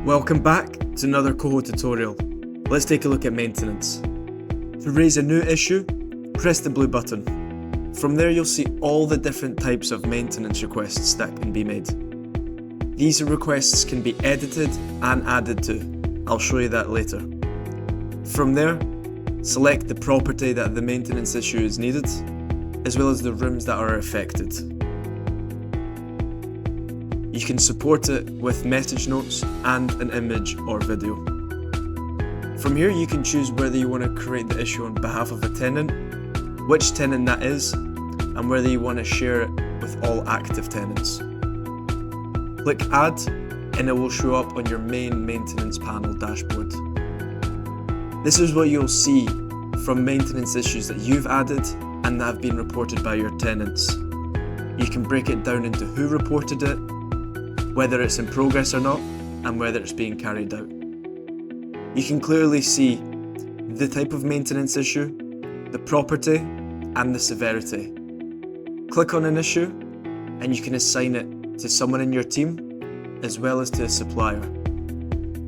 Welcome back to another Coho tutorial. Let's take a look at maintenance. To raise a new issue, press the blue button. From there you'll see all the different types of maintenance requests that can be made. These requests can be edited and added to. I'll show you that later. From there, select the property that the maintenance issue is needed, as well as the rooms that are affected. You can support it with message notes and an image or video. From here you can choose whether you want to create the issue on behalf of a tenant, which tenant that is, and whether you want to share it with all active tenants. Click Add and it will show up on your main maintenance panel dashboard. This is what you'll see from maintenance issues that you've added and that have been reported by your tenants. You can break it down into who reported it, whether it's in progress or not, and whether it's being carried out. You can clearly see the type of maintenance issue, the property, and the severity. Click on an issue, and you can assign it to someone in your team, as well as to a supplier.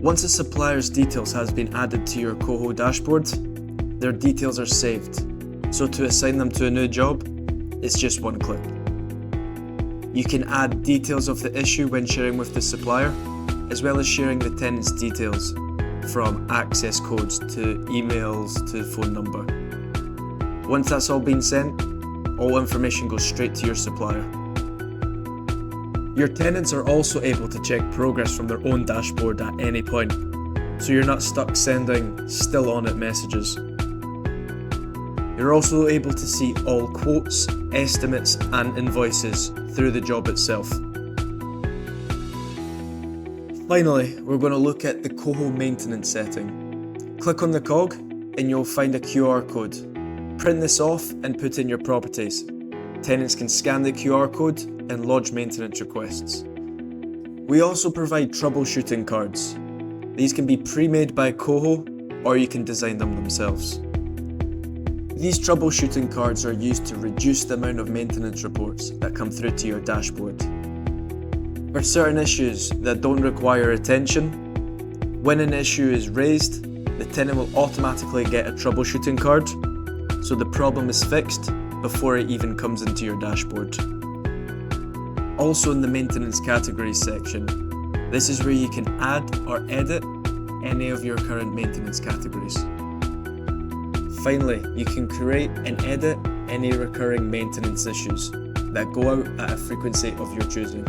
Once a supplier's details has been added to your Coho dashboard, their details are saved. So to assign them to a new job, it's just one click. You can add details of the issue when sharing with the supplier, as well as sharing the tenant's details, from access codes to emails to phone number. Once that's all been sent, all information goes straight to your supplier. Your tenants are also able to check progress from their own dashboard at any point, so you're not stuck sending still on it messages. You're also able to see all quotes, estimates and invoices through the job itself. Finally, we're going to look at the Coho maintenance setting. Click on the cog and you'll find a QR code. Print this off and put in your properties. Tenants can scan the QR code and lodge maintenance requests. We also provide troubleshooting cards. These can be pre-made by Coho or you can design them themselves. These troubleshooting cards are used to reduce the amount of maintenance reports that come through to your dashboard. For certain issues that don't require attention, when an issue is raised, the tenant will automatically get a troubleshooting card, so the problem is fixed before it even comes into your dashboard. Also in the maintenance categories section, this is where you can add or edit any of your current maintenance categories. Finally, you can create and edit any recurring maintenance issues that go out at a frequency of your choosing.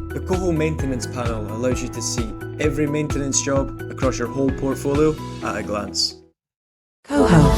The Coho maintenance panel allows you to see every maintenance job across your whole portfolio at a glance. Coho.